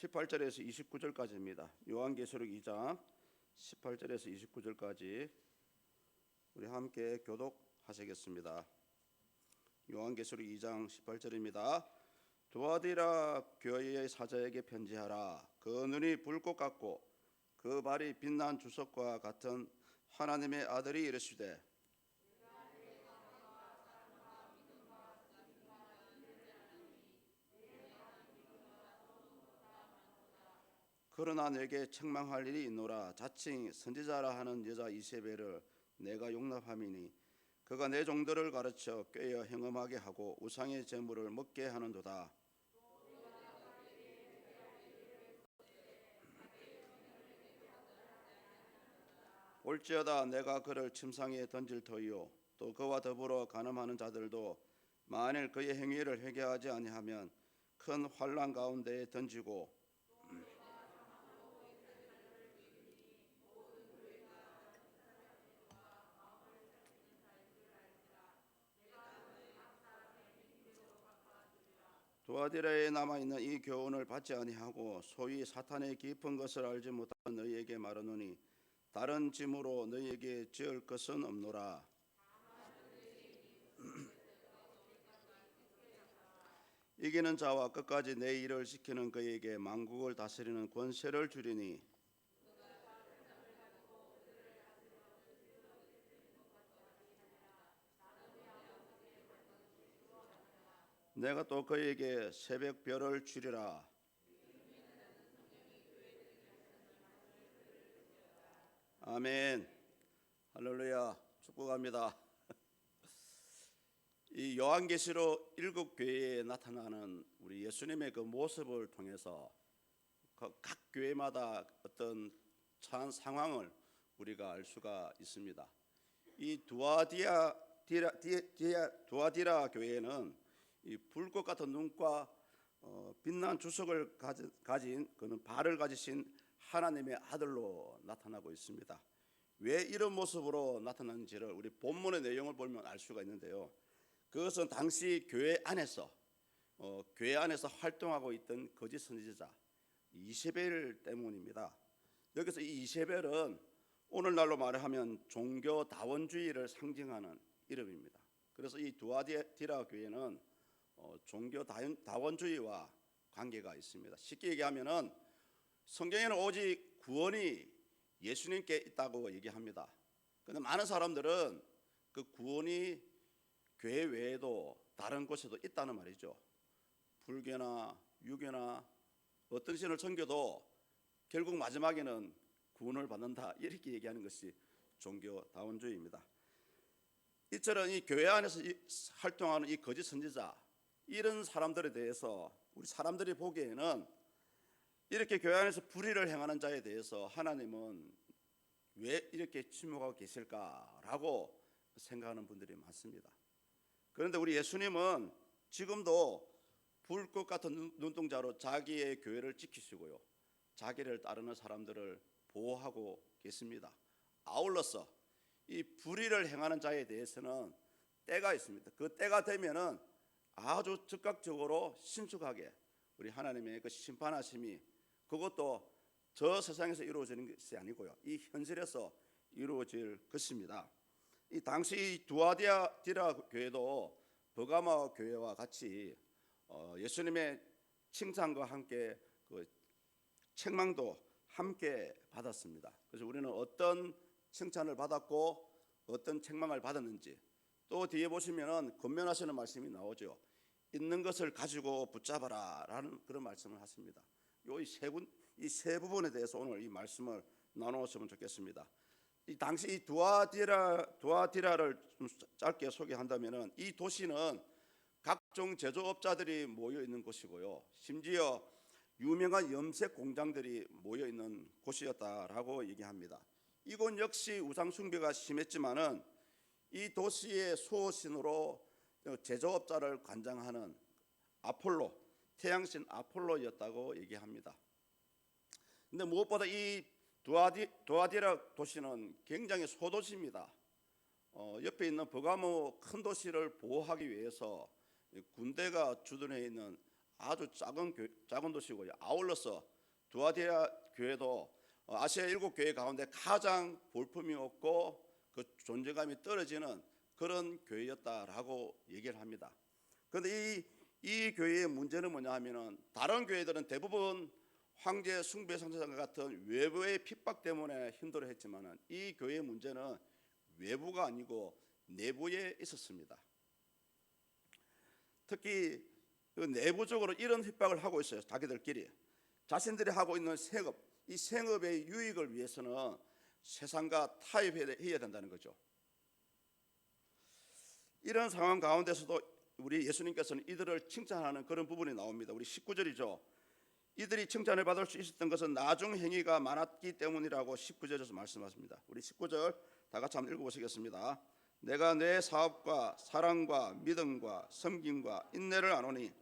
18절에서 29절까지입니다. 요한계시록 2장 18절에서 29절까지 우리 함께 교독하시겠습니다. 요한계시록 2장 18절입니다. 두아디라 교회의 사자에게 편지하라. 그 눈이 불꽃 같고 그 발이 빛난 주석과 같은 하나님의 아들이 이르시되 그러나 내게 책망할 일이 있노라. 자칭 선지자라 하는 여자 이세벨을 내가 용납함이니 그가 내 종들을 가르쳐 꾀어 행음하게 하고 우상의 제물을 먹게 하는도다. 올지어다 내가 그를 침상에 던질 터이요 또 그와 더불어 간음하는 자들도 만일 그의 행위를 회개하지 아니하면 큰 환난 가운데에 던지고 두아디라에 남아있는 이 교훈을 받지 아니하고 소위 사탄의 깊은 것을 알지 못한 너희에게 말하노니 다른 짐으로 너희에게 지을 것은 없노라. 이기는 자와 끝까지 내 일을 지키는 그에게 만국을 다스리는 권세를 주리니 내가 또 그에게 새벽별을 주리라. 아멘. 할렐루야. 축복합니다. 이 요한계시록 7교회에 나타나는 우리 예수님의 그 모습을 통해서 각 교회마다 어떤 처한 상황을 우리가 알 수가 있습니다. 이 두아디라 교회는 이 불꽃 같은 눈과 빛난 주석을 가진 그는 발을 가지신 하나님의 아들로 나타나고 있습니다. 왜 이런 모습으로 나타났는지를 우리 본문의 내용을 보면 알 수가 있는데요. 그것은 당시 교회 안에서 활동하고 있던 거짓 선지자 이세벨 때문입니다. 여기서 이 이세벨은 오늘날로 말하면 종교 다원주의를 상징하는 이름입니다. 그래서 이 두아디라 교회는 종교 다원주의와 관계가 있습니다. 쉽게 얘기하면은 성경에는 오직 구원이 예수님께 있다고 얘기합니다. 그런데 많은 사람들은 그 구원이 교회 외에도 다른 곳에도 있다는 말이죠. 불교나 유교나 어떤 신을 섬겨도 결국 마지막에는 구원을 받는다 이렇게 얘기하는 것이 종교 다원주의입니다. 이처럼 이 교회 안에서 활동하는 이 거짓 선지자 이런 사람들에 대해서 우리 사람들이 보기에는 이렇게 교회 안에서 불의를 행하는 자에 대해서 하나님은 왜 이렇게 침묵하고 계실까라고 생각하는 분들이 많습니다. 그런데 우리 예수님은 지금도 불꽃 같은 눈동자로 자기의 교회를 지키시고요, 자기를 따르는 사람들을 보호하고 계십니다. 아울러서 이 불의를 행하는 자에 대해서는 때가 있습니다. 그 때가 되면은 아주 즉각적으로 신속하게 우리 하나님의 그 심판하심이 그것도 저 세상에서 이루어지는 것이 아니고요, 이 현실에서 이루어질 것입니다. 이 당시 두아디라 교회도 버가마 교회와 같이 예수님의 칭찬과 함께 그 책망도 함께 받았습니다. 그래서 우리는 어떤 칭찬을 받았고 어떤 책망을 받았는지 또 뒤에 보시면은 권면하시는 말씀이 나오죠. 있는 것을 가지고 붙잡아라라는 그런 말씀을 하십니다. 이 세 부분에 대해서 오늘 이 말씀을 나누었으면 좋겠습니다. 이 당시 이 두아디라를 좀 짧게 소개한다면은 이 도시는 각종 제조업자들이 모여 있는 곳이고요, 심지어 유명한 염색 공장들이 모여 있는 곳이었다라고 얘기합니다. 이곳 역시 우상 숭배가 심했지만은 이 도시의 수호신으로 제조업자를 관장하는 아폴로, 태양신 아폴로였다고 얘기합니다. 근데 무엇보다 이 두아디라 도시는 굉장히 소도시입니다. 옆에 있는 버가모 큰 도시를 보호하기 위해서 군대가 주둔해 있는 아주 작은 도시고요. 아울러서 두아디라 교회도 아시아 7교회 가운데 가장 볼품이 없고 그 존재감이 떨어지는 그런 교회였다라고 얘기를 합니다. 그런데 이 교회의 문제는 뭐냐 하면은 다른 교회들은 대부분 황제 숭배 선지자과 같은 외부의 핍박 때문에 힘들어했지만은 이 교회의 문제는 외부가 아니고 내부에 있었습니다. 특히 그 내부적으로 이런 핍박을 하고 있어요. 자기들끼리 자신들이 하고 있는 생업, 이 생업의 유익을 위해서는 세상과 타협해야 된다는 거죠. 이런 상황 가운데서도 우리 예수님께서는 이들을 칭찬하는 그런 부분이 나옵니다. 우리 19절이죠. 이들이 칭찬을 받을 수 있었던 것은 나중 행위가 많았기 때문이라고 19절에서 말씀하십니다. 우리 19절 다 같이 한번 읽어보시겠습니다. 내가 내 사업과 사랑과 믿음과 섬김과 인내를 아노니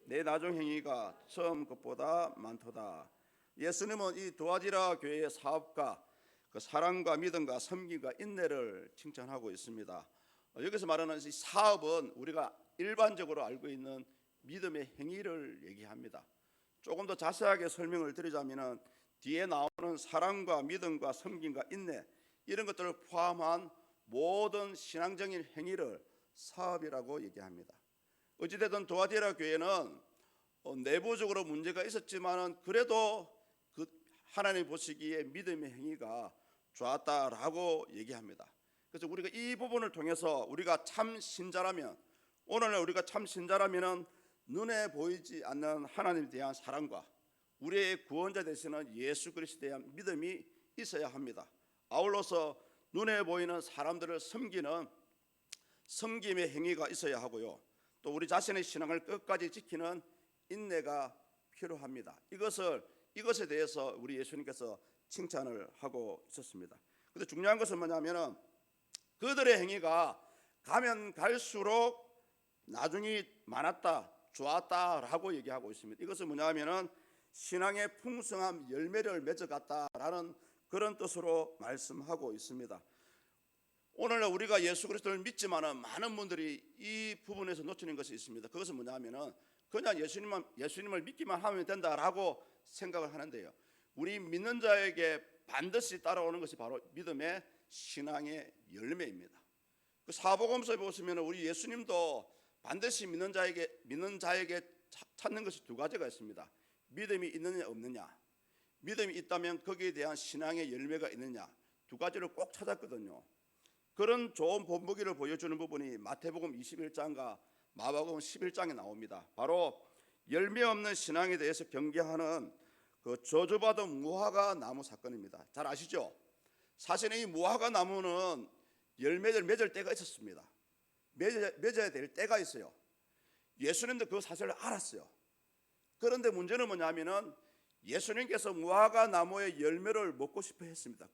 내 나중 행위가 처음 것보다 많도다. 예수님은 이 두아디라 교회의 사업과 그 사랑과 믿음과 섬김과 인내를 칭찬하고 있습니다. 여기서 말하는 이 사업은 우리가 일반적으로 알고 있는 믿음의 행위를 얘기합니다. 조금 더 자세하게 설명을 드리자면 뒤에 나오는 사랑과 믿음과 섬김과 인내 이런 것들을 포함한 모든 신앙적인 행위를 사업이라고 얘기합니다. 어찌되든 두아디라 교회는 내부적으로 문제가 있었지만은 그래도 그 하나님 보시기에 믿음의 행위가 좋았다라고 얘기합니다. 그래서 우리가 이 부분을 통해서 우리가 참 신자라면 오늘날 우리가 참 신자라면은 눈에 보이지 않는 하나님에 대한 사랑과 우리의 구원자 되시는 예수 그리스도에 대한 믿음이 있어야 합니다. 아울러서 눈에 보이는 사람들을 섬기는 섬김의 행위가 있어야 하고요. 또 우리 자신의 신앙을 끝까지 지키는 인내가 필요합니다. 이것에 대해서 우리 예수님께서 칭찬을 하고 있었습니다. 그런데 중요한 것은 뭐냐면은 그들의 행위가 가면 갈수록 나중이 많았다, 좋았다라고 얘기하고 있습니다. 이것은 뭐냐면은 신앙의 풍성한 열매를 맺어갔다라는 그런 뜻으로 말씀하고 있습니다. 오늘날 우리가 예수 그리스도를 믿지만은 많은 분들이 이 부분에서 놓치는 것이 있습니다. 그것은 뭐냐면은 그냥 예수님을 믿기만 하면 된다라고 생각을 하는데요. 우리 믿는 자에게 반드시 따라오는 것이 바로 믿음의 신앙의 열매입니다. 그 사복음서에 보시면 우리 예수님도 반드시 믿는 자에게 찾는 것이 두 가지가 있습니다. 믿음이 있느냐 없느냐. 믿음이 있다면 거기에 대한 신앙의 열매가 있느냐. 두 가지를 꼭 찾았거든요. 그런 좋은 본보기를 보여주는 부분이 마태복음 21장과 마가복음 11장에 나옵니다. 바로 열매 없는 신앙에 대해서 경계하는 그 저주받은 무화과 나무 사건입니다. 잘 아시죠? 사실은 이 무화과 나무는 열매를 맺을 때가 있었습니다. 맺어야 될 때가 있어요. 예수님도 그 사실을 알았어요. 그런데 문제는 뭐냐면은 예수님께서 무화과 나무의 열매를 먹고 싶어 했습니다.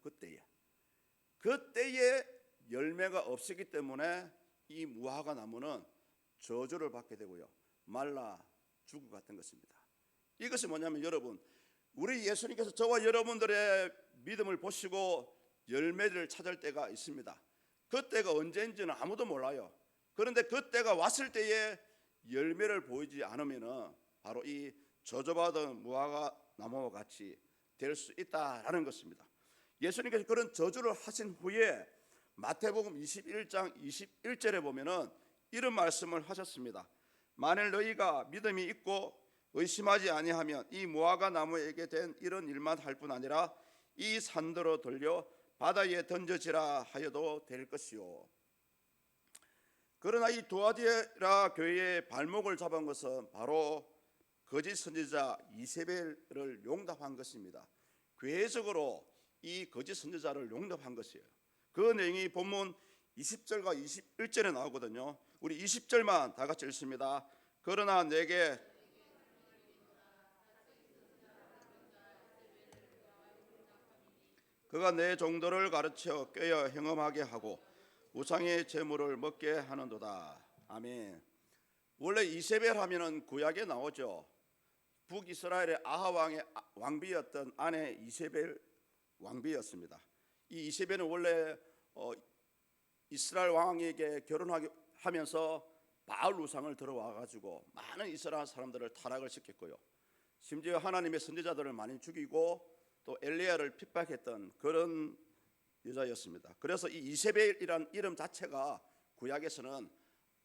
그때에 열매가 없었기 때문에 이 무화과 나무는 저주를 받게 되고요, 말라 죽고 같은 것입니다. 이것이 뭐냐면 여러분, 우리 예수님께서 저와 여러분들의 믿음을 보시고 열매를 찾을 때가 있습니다. 그때가 언제인지는 아무도 몰라요. 그런데 그때가 왔을 때에 열매를 보이지 않으면 바로 이 저주받은 무화과 나무와 같이 될 수 있다라는 것입니다. 예수님께서 그런 저주를 하신 후에 마태복음 21장 21절에 보면은 이런 말씀을 하셨습니다. 만일 너희가 믿음이 있고 의심하지 아니하면 이 무화과 나무에게 된 이런 일만 할 뿐 아니라 이 산더러 돌려 바다에 던져지라 하여도 될 것이요. 그러나 이 두아디라 교회의 발목을 잡은 것은 바로 거짓 선지자 이세벨을 용납한 것입니다. 교회적으로 이 거짓 선지자를 용납한 것이에요. 그 내용이 본문 20절과 21절에 나오거든요. 우리 20절만 다 같이 읽습니다. 그러나 내게 그가 내 종들을 가르쳐 꾀어 행음하게 하고 우상의 제물을 먹게 하는도다. 아멘. 원래 이세벨 하면은 구약에 나오죠. 북이스라엘의 아하 왕의 왕비였던 아내 이세벨 왕비였습니다. 이 이세벨은 원래 이스라엘 왕에게 결혼하면서 바알 우상을 들어와 가지고 많은 이스라엘 사람들을 타락을 시켰고요. 심지어 하나님의 선지자들을 많이 죽이고 또 엘리야를 핍박했던 그런 여자였습니다. 그래서 이 이세벨이란 이름 자체가 구약에서는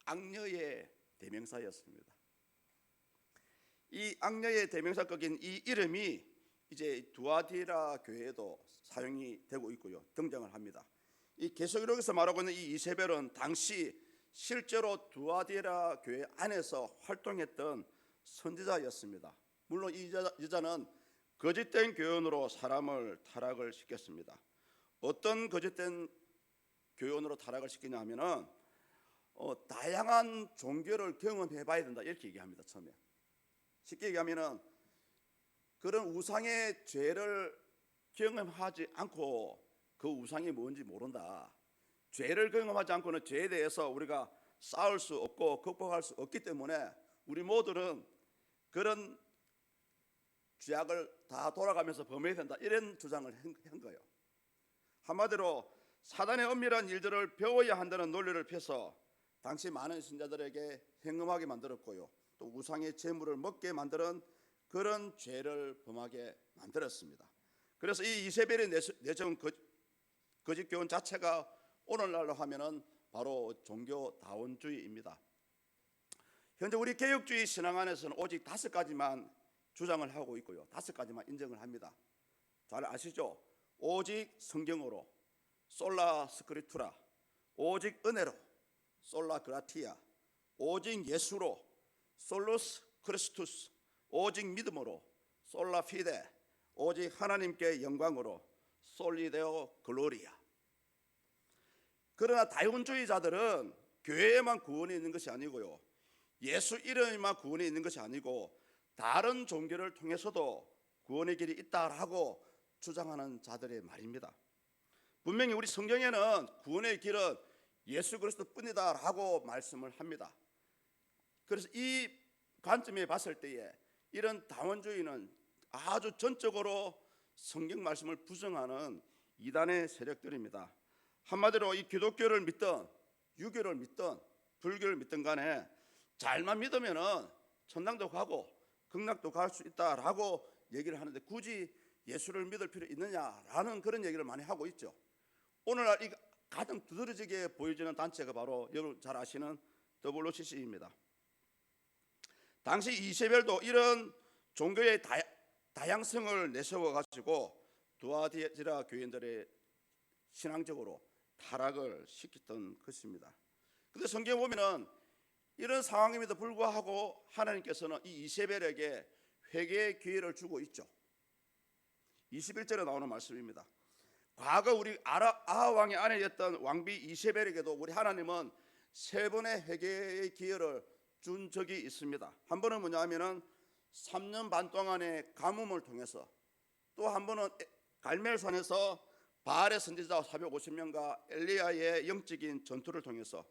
악녀의 대명사였습니다. 이 악녀의 대명사격인 이 이름이 이제 두아디라 교회에도 사용이 되고 있고요, 등장을 합니다. 이 계시록에서 말하고 있는 이 이세벨은 당시 실제로 두아디라 교회 안에서 활동했던 선지자였습니다. 물론 이 여자는 거짓된 교훈으로 사람을 타락을 시켰습니다. 어떤 거짓된 교훈으로 타락을 시키냐 하면은 다양한 종교를 경험해 봐야 된다 이렇게 얘기합니다. 처음에 쉽게 얘기하면은 그런 우상의 죄를 경험하지 않고 그 우상이 뭔지 모른다. 죄를 경험하지 않고는 죄에 대해서 우리가 싸울 수 없고 극복할 수 없기 때문에 우리 모두는 그런 죄악을 다 돌아가면서 범해야 된다 이런 주장을 한 거예요. 한마디로 사단의 엄밀한 일들을 배워야 한다는 논리를 펴서 당시 많은 신자들에게 행음하게 만들었고요, 또 우상의 재물을 먹게 만드는 그런 죄를 범하게 만들었습니다. 그래서 이 이세벨의 내세운 거짓 교훈 자체가 오늘날로 하면은 바로 종교다원주의입니다. 현재 우리 개혁주의 신앙 안에서는 오직 5가지만 주장을 하고 있고요, 5가지만 인정을 합니다. 잘 아시죠? 오직 성경으로, 솔라 스크립투라, 오직 은혜로, 솔라 그라티아, 오직 예수로, 솔루스 크리스투스, 오직 믿음으로, 솔라 피데, 오직 하나님께 영광으로, 솔리데오 글로리아. 그러나 다원주의자들은 교회에만 구원이 있는 것이 아니고요, 예수 이름에만 구원이 있는 것이 아니고 다른 종교를 통해서도 구원의 길이 있다라고 주장하는 자들의 말입니다. 분명히 우리 성경에는 구원의 길은 예수 그리스도뿐이다라고 말씀을 합니다. 그래서 이 관점에 봤을 때에 이런 다원주의는 아주 전적으로 성경 말씀을 부정하는 이단의 세력들입니다. 한마디로 이 기독교를 믿든 유교를 믿든 불교를 믿든 간에 잘만 믿으면은 천당도 가고 극락도 갈 수 있다라고 얘기를 하는데 굳이 예수를 믿을 필요 있느냐라는 그런 얘기를 많이 하고 있죠. 오늘날 이 가장 두드러지게 보여지는 단체가 바로 여러분 잘 아시는 WCC입니다. 당시 이세벨도 이런 종교의 다양성을 내세워 가지고 두아디라 교인들의 신앙적으로 타락을 시켰던 것입니다. 그런데 성경에 보면은 이런 상황임에도 불구하고 하나님께서는 이 이세벨에게 회개의 기회를 주고 있죠. 21절에 나오는 말씀입니다. 과거 우리 아하 왕의 아내였던 왕비 이세벨에게도 우리 하나님은 3번의 회개의 기회를 준 적이 있습니다. 한 번은 뭐냐 하면은 3년 반 동안의 가뭄을 통해서, 또 한 번은 갈멜산에서 바알의 선지자 450명과 엘리야의 영적인 전투를 통해서,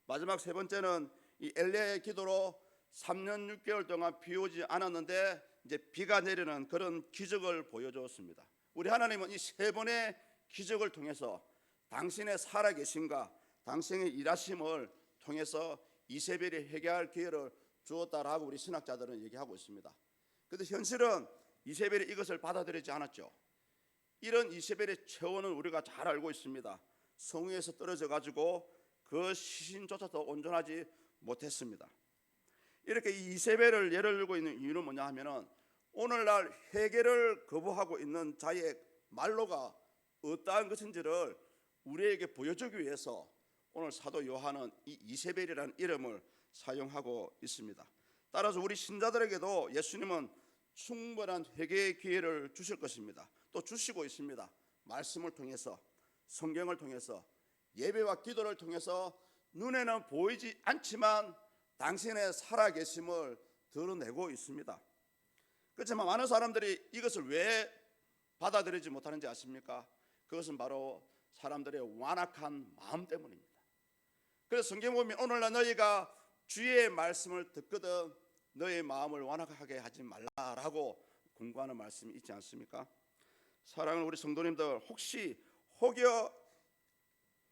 마지막 3번째는 이 엘리야의 기도로 3년 6개월 동안 비 오지 않았는데 이제 비가 내리는 그런 기적을 보여주었습니다. 우리 하나님은 이 3번의 기적을 통해서 당신의 살아계심과 당신의 일하심을 통해서 이세벨이 회개할 기회를 주었다라고 우리 신학자들은 얘기하고 있습니다. 그런데 현실은 이세벨이 이것을 받아들이지 않았죠. 이런 이세벨의 처원은 우리가 잘 알고 있습니다. 성위에서 떨어져 가지고 그 시신조차도 온전하지 못했습니다. 이렇게 이세벨을 예를 들고 있는 이유는 뭐냐 하면은 오늘날 회개를 거부하고 있는 자의 말로가 어떠한 것인지를 우리에게 보여주기 위해서 오늘 사도 요한은 이 이세벨이라는 이름을 사용하고 있습니다. 따라서 우리 신자들에게도 예수님은 충분한 회개의 기회를 주실 것입니다. 또 주시고 있습니다. 말씀을 통해서, 성경을 통해서, 예배와 기도를 통해서 눈에는 보이지 않지만 당신의 살아계심을 드러내고 있습니다. 그렇지만 많은 사람들이 이것을 왜 받아들이지 못하는지 아십니까? 그것은 바로 사람들의 완악한 마음 때문입니다. 그래서 성경 보면 오늘날 너희가 주의 말씀을 듣거든 너의 마음을 완악하게 하지 말라라고 공고하는 말씀이 있지 않습니까? 사랑하는 우리 성도님들, 혹시 혹여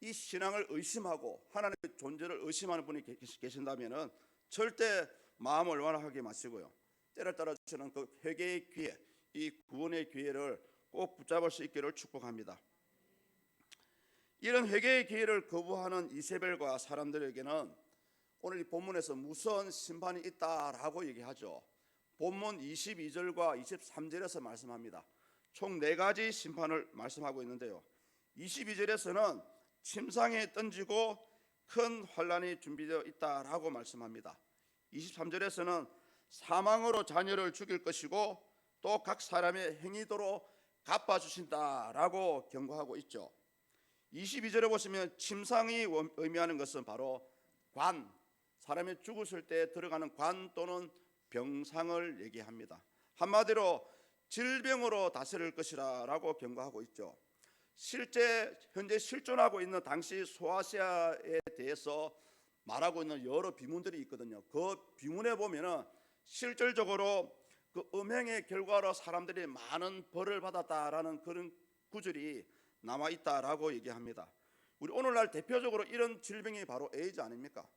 이 신앙을 의심하고 하나님의 존재를 의심하는 분이 계신다면은 절대 마음을 완악하게 마시고요, 때를 따라 주시는 그 회개의 기회, 이 구원의 기회를 꼭 붙잡을 수 있기를 축복합니다. 이런 회개의 기회를 거부하는 이세벨과 사람들에게는 오늘 이 본문에서 무서운 심판이 있다라고 얘기하죠. 본문 22절과 23절에서 말씀합니다. 총 4가지 심판을 말씀하고 있는데요, 22절에서는 침상에 던지고 큰 환란이 준비되어 있다라고 말씀합니다. 23절에서는 사망으로 자녀를 죽일 것이고 또 각 사람의 행위대로 갚아주신다라고 경고하고 있죠. 22절에 보시면 침상이 의미하는 것은 바로 관, 사람이 죽었을 때 들어가는 관 또는 병상을 얘기합니다. 한마디로 질병으로 다스릴 것이라고 경고하고 있죠. 실제 현재 실존하고 있는 당시 소아시아에 대해서 말하고 있는 여러 비문들이 있거든요. 그 비문에 보면은 실질적으로 그 음행의 결과로 사람들이 많은 벌을 받았다라는 그런 구절이 남아 있다라고 얘기합니다. 우리 오늘날 대표적으로 이런 질병이 바로 에이즈 아닙니까?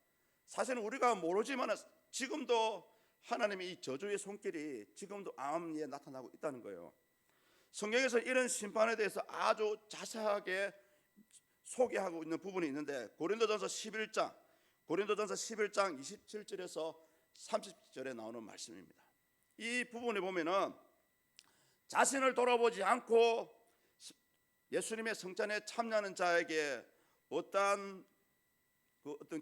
사실은 우리가 모르지만 지금도 하나님의 이 저주의 손길이 지금도 암에 나타나고 있다는 거예요. 성경에서 이런 심판에 대해서 아주 자세하게 소개하고 있는 부분이 있는데 고린도전서 11장 27절에서 30절에 나오는 말씀입니다. 이 부분에 보면은 자신을 돌아보지 않고 예수님의 성찬에 참여하는 자에게 어떤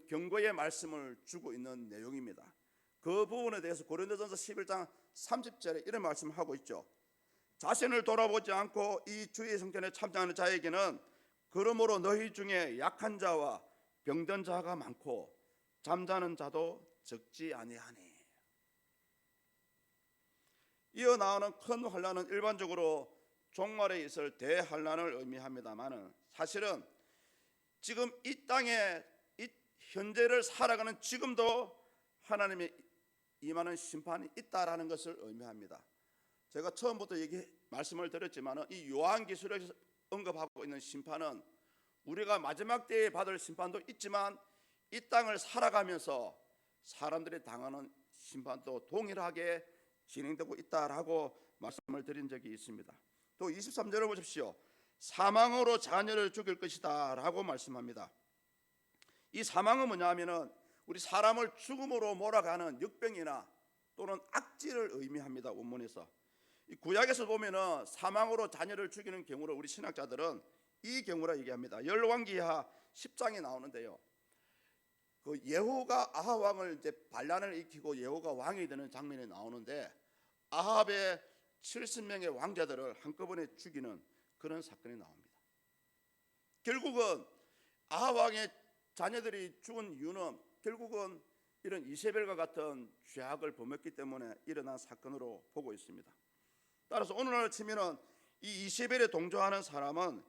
경고의 말씀을 주고 있는 내용입니다. 그 부분에 대해서 고린도전서 11장 30절에 이런 말씀을 하고 있죠. 자신을 돌아보지 않고 이 주의 성찬에 참여하는 자에게는 그러므로 너희 중에 약한 자와 병든 자가 많고 잠자는 자도 적지 아니하니. 이어 나오는 큰 환난은 일반적으로 종말에 있을 대환난을 의미합니다만 사실은 지금 이 땅에 이 현재를 살아가는 지금도 하나님의 임하는 심판이 있다라는 것을 의미합니다. 제가 처음부터 말씀을 드렸지만 이 요한계시록에서 언급하고 있는 심판은 우리가 마지막 때에 받을 심판도 있지만 이 땅을 살아가면서 사람들이 당하는 심판도 동일하게 진행되고 있다라고 말씀을 드린 적이 있습니다. 또 23절을 보십시오. 사망으로 자녀를 죽일 것이다 라고 말씀합니다. 이 사망은 뭐냐 하면은 우리 사람을 죽음으로 몰아가는 역병이나 또는 악질을 의미합니다. 원문에서 이 구약에서 보면은 사망으로 자녀를 죽이는 경우를 우리 신학자들은 이 경우라 얘기합니다. 열왕기하 10장에 나오는데요, 그 예후가 아합 왕을 이제 반란을 일으키고 예후가 왕이 되는 장면이 나오는데 아합의 70명의 왕자들을 한꺼번에 죽이는 그런 사건이 나옵니다. 결국은 아합 왕의 자녀들이 죽은 이유는 결국은 이런 이세벨과 같은 죄악을 범했기 때문에 일어난 사건으로 보고 있습니다. 따라서 오늘날 치면은 이 이세벨에 동조하는 사람은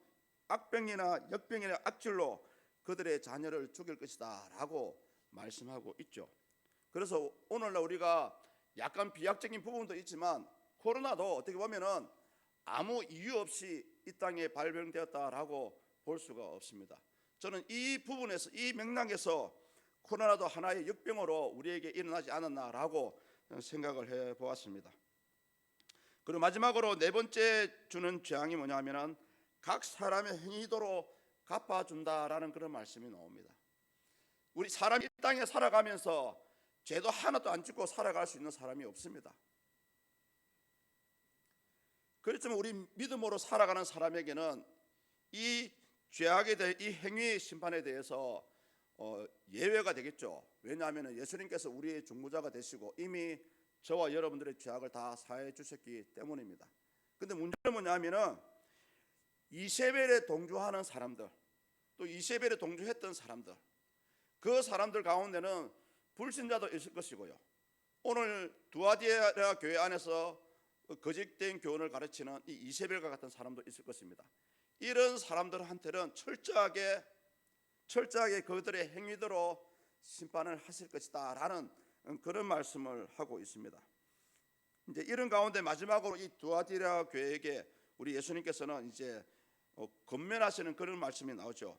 악병이나 역병이나 악질로 그들의 자녀를 죽일 것이다 라고 말씀하고 있죠. 그래서 오늘날 우리가 약간 비약적인 부분도 있지만 코로나도 어떻게 보면은 아무 이유 없이 이 땅에 발병되었다라고 볼 수가 없습니다. 저는 이 부분에서 이 맥락에서 코로나도 하나의 역병으로 우리에게 일어나지 않았나라고 생각을 해보았습니다. 그리고 마지막으로 네 번째 주는 재앙이 뭐냐면은 각 사람의 행위대로 갚아준다라는 그런 말씀이 나옵니다. 우리 사람이 이 땅에 살아가면서 죄도 하나도 안 짓고 살아갈 수 있는 사람이 없습니다. 그렇지만 우리 믿음으로 살아가는 사람에게는 이 죄악에 대해 이 행위의 심판에 대해서 예외가 되겠죠. 왜냐하면 예수님께서 우리의 중보자가 되시고 이미 저와 여러분들의 죄악을 다 사해 주셨기 때문입니다. 근데 문제는 뭐냐면은 이세벨에 동조하는 사람들, 또 이세벨에 동조했던 사람들, 그 사람들 가운데는 불신자도 있을 것이고요, 오늘 두아디라 교회 안에서 거짓된 교훈을 가르치는 이 이세벨과 같은 사람도 있을 것입니다. 이런 사람들한테는 철저하게 그들의 행위대로 심판을 하실 것이다 라는 그런 말씀을 하고 있습니다. 이제 이런 가운데 마지막으로 이 두아디라 교회에게 우리 예수님께서는 이제 건면하시는 그런 말씀이 나오죠.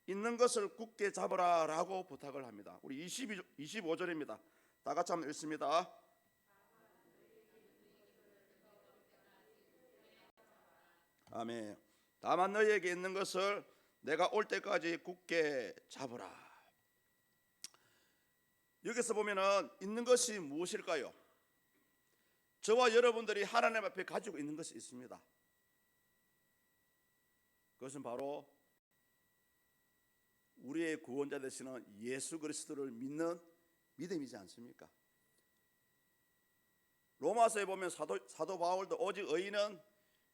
있는 것을 굳게 잡으라라고 부탁을 합니다. 우리 25절입니다. 다 같이 한번 읽습니다. 아멘. 다만 너희에게 있는 것을 내가 올 때까지 굳게 잡으라. 여기서 보면은 있는 것이 무엇일까요? 저와 여러분들이 하나님 앞에 가지고 있는 것이 있습니다. 그것은 바로 우리의 구원자 되시는 예수 그리스도를 믿는 믿음이지 않습니까? 로마서에 보면 사도 바울도 오직 의인은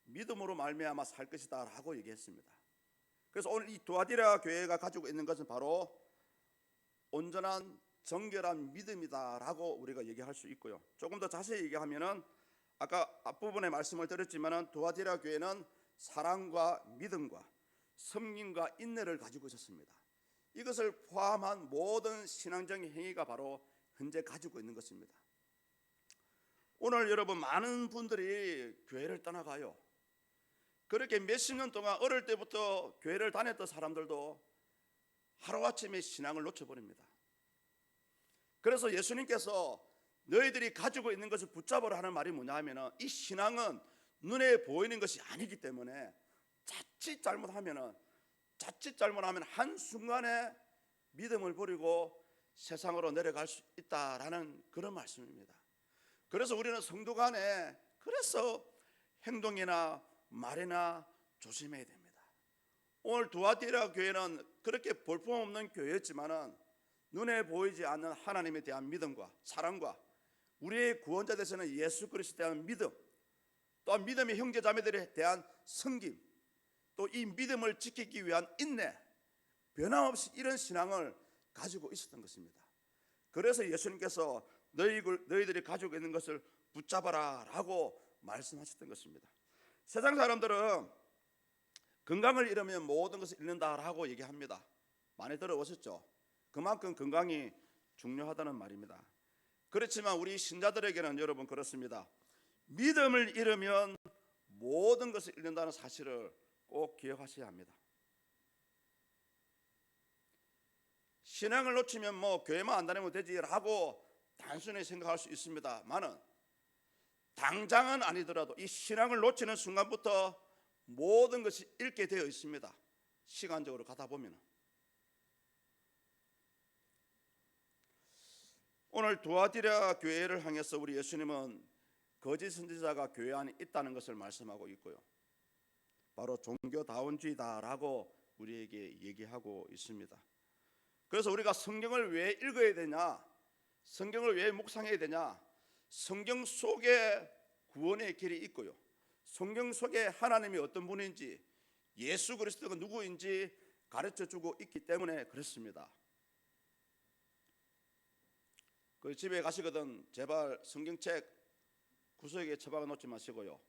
믿음으로 말미암아 살 것이다 라고 얘기했습니다. 그래서 오늘 이 두아디라 교회가 가지고 있는 것은 바로 온전한 정결한 믿음이다 라고 우리가 얘기할 수 있고요. 조금 더 자세히 얘기하면은 아까 앞부분에 말씀을 드렸지만은 두아디라 교회는 사랑과 믿음과 섬김과 인내를 가지고 있었습니다. 이것을 포함한 모든 신앙적인 행위가 바로 현재 가지고 있는 것입니다. 오늘 여러분 많은 분들이 교회를 떠나가요. 그렇게 몇십 년 동안 어릴 때부터 교회를 다녔던 사람들도 하루아침에 신앙을 놓쳐버립니다. 그래서 예수님께서 너희들이 가지고 있는 것을 붙잡으라 하는 말이 뭐냐 하면 이 신앙은 눈에 보이는 것이 아니기 때문에 자칫 잘못하면 한순간에 믿음을 버리고 세상으로 내려갈 수 있다라는 그런 말씀입니다. 그래서 우리는 성도 간에 그래서 행동이나 말이나 조심해야 됩니다. 오늘 두아디라 교회는 그렇게 볼품없는 교회였지만은 눈에 보이지 않는 하나님에 대한 믿음과 사랑과 우리의 구원자 되시는 예수 그리스도에 대한 믿음, 또한 믿음의 형제 자매들에 대한 섬김, 또 이 믿음을 지키기 위한 인내, 변함없이 이런 신앙을 가지고 있었던 것입니다. 그래서 예수님께서 너희들이 가지고 있는 것을 붙잡아라 라고 말씀하셨던 것입니다. 세상 사람들은 건강을 잃으면 모든 것을 잃는다라고 얘기합니다. 많이 들어보셨죠? 그만큼 건강이 중요하다는 말입니다. 그렇지만 우리 신자들에게는 여러분 그렇습니다. 믿음을 잃으면 모든 것을 잃는다는 사실을 꼭 기억하셔야 합니다. 신앙을 놓치면 뭐 교회만 안 다니면 되지라고 단순히 생각할 수 있습니다만은 당장은 아니더라도 이 신앙을 놓치는 순간부터 모든 것이 잃게 되어 있습니다. 시간적으로 가다 보면. 오늘 두아디라 교회를 향해서 우리 예수님은 거짓 선지자가 교회 안에 있다는 것을 말씀하고 있고요. 바로 종교다원주의다라고 우리에게 얘기하고 있습니다. 그래서 우리가 성경을 왜 읽어야 되냐? 성경을 왜 묵상해야 되냐? 성경 속에 구원의 길이 있고요. 성경 속에 하나님이 어떤 분인지 예수 그리스도가 누구인지 가르쳐주고 있기 때문에 그렇습니다. 그 집에 가시거든 제발 성경책 구석에 처박아 놓지 마시고요.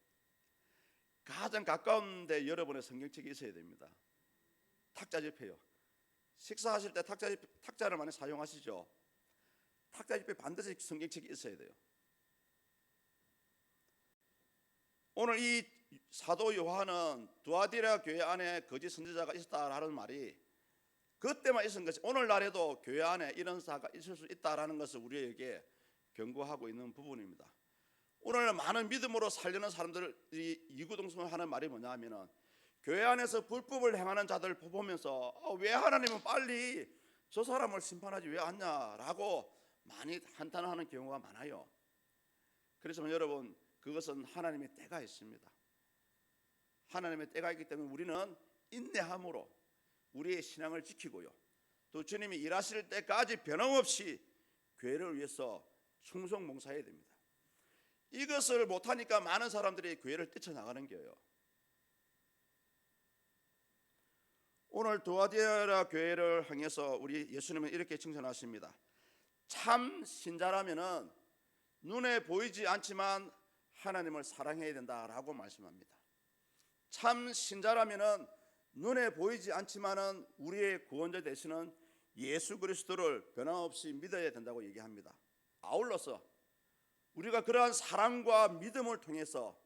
가장 가까운 데 여러분의 성경책이 있어야 됩니다. 탁자집회요. 식사하실 때 탁자를 많이 사용하시죠. 탁자집회 반드시 성경책이 있어야 돼요. 오늘 이 사도 요한은 두아디라 교회 안에 거짓 선지자가 있었다라는 말이 그때만 있었던 것이 오늘날에도 교회 안에 이런 사가 있을 수 있다라는 것을 우리에게 경고하고 있는 부분입니다. 오늘 많은 믿음으로 살려는 사람들이 이구동성을 하는 말이 뭐냐 하면은 교회 안에서 불법을 행하는 자들 보면서 왜 하나님은 빨리 저 사람을 심판하지 왜 않냐라고 많이 한탄하는 경우가 많아요. 그래서 여러분 그것은 하나님의 때가 있습니다. 하나님의 때가 있기 때문에 우리는 인내함으로 우리의 신앙을 지키고요. 또 주님이 일하실 때까지 변함없이 교회를 위해서 충성봉사해야 됩니다. 이것을 못하니까 많은 사람들이 교회를 뛰쳐나가는 거예요. 오늘 두아디라 교회를 향해서 우리 예수님은 이렇게 칭찬하십니다. 참 신자라면은 눈에 보이지 않지만 하나님을 사랑해야 된다라고 말씀합니다. 참 신자라면은 눈에 보이지 않지만은 우리의 구원자 되시는 예수 그리스도를 변함없이 믿어야 된다고 얘기합니다. 아울러서 우리가 그러한 사랑과 믿음을 통해서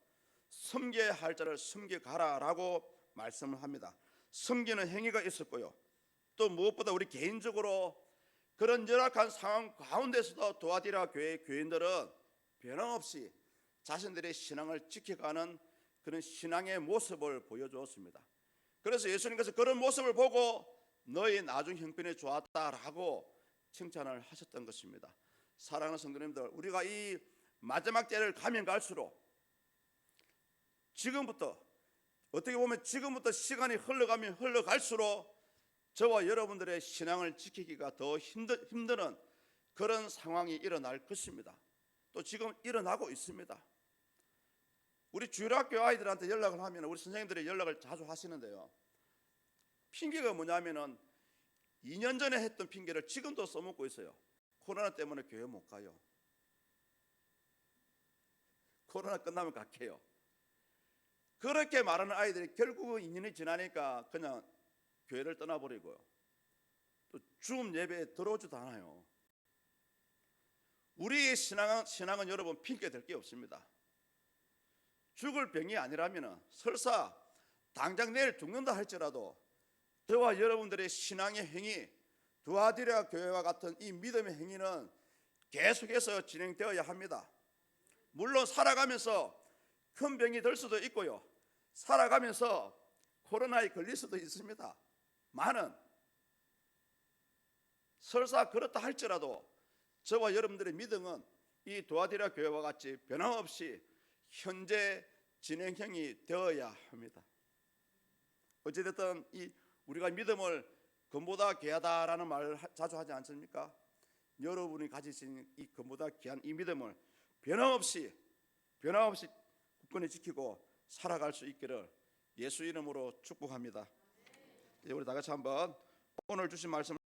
섬겨야 할 자를 섬겨가라라고 말씀을 합니다. 섬기는 행위가 있었고요. 또 무엇보다 우리 개인적으로 그런 열악한 상황 가운데서도 도아디라 교회 교인들은 변함없이 자신들의 신앙을 지켜가는 그런 신앙의 모습을 보여주었습니다. 그래서 예수님께서 그런 모습을 보고 너희 나중 형편이 좋았다라고 칭찬을 하셨던 것입니다. 사랑하는 성도님들, 우리가 이 마지막 때를 가면 갈수록 지금부터 어떻게 보면 지금부터 시간이 흘러가면 흘러갈수록 저와 여러분들의 신앙을 지키기가 더 힘드는 그런 상황이 일어날 것입니다. 또 지금 일어나고 있습니다. 우리 주일학교 아이들한테 연락을 하면 우리 선생님들이 연락을 자주 하시는데요, 핑계가 뭐냐면은 2년 전에 했던 핑계를 지금도 써먹고 있어요. 코로나 때문에 교회 못 가요. 코로나 끝나면 갈게요. 그렇게 말하는 아이들이 결국은 2년이 지나니까 그냥 교회를 떠나버리고요, 또 줌 예배에 들어오지도 않아요. 우리의 신앙은 여러분 핑계 될 게 없습니다. 죽을 병이 아니라면 설사 당장 내일 죽는다 할지라도 저와 여러분들의 신앙의 행위, 두아디라 교회와 같은 이 믿음의 행위는 계속해서 진행되어야 합니다. 물론 살아가면서 큰 병이 들 수도 있고요, 살아가면서 코로나에 걸릴 수도 있습니다. 많은 설사 그렇다 할지라도 저와 여러분들의 믿음은 이 두아디라 교회와 같이 변함없이 현재 진행형이 되어야 합니다. 어찌됐든 이 우리가 믿음을 금보다 귀하다라는 말을 자주 하지 않습니까? 여러분이 가지신 이 금보다 귀한 이 믿음을 변함없이 굳건히 지키고 살아갈 수 있기를 예수 이름으로 축복합니다. 이제 우리 다 같이 한번 오늘 주신 말씀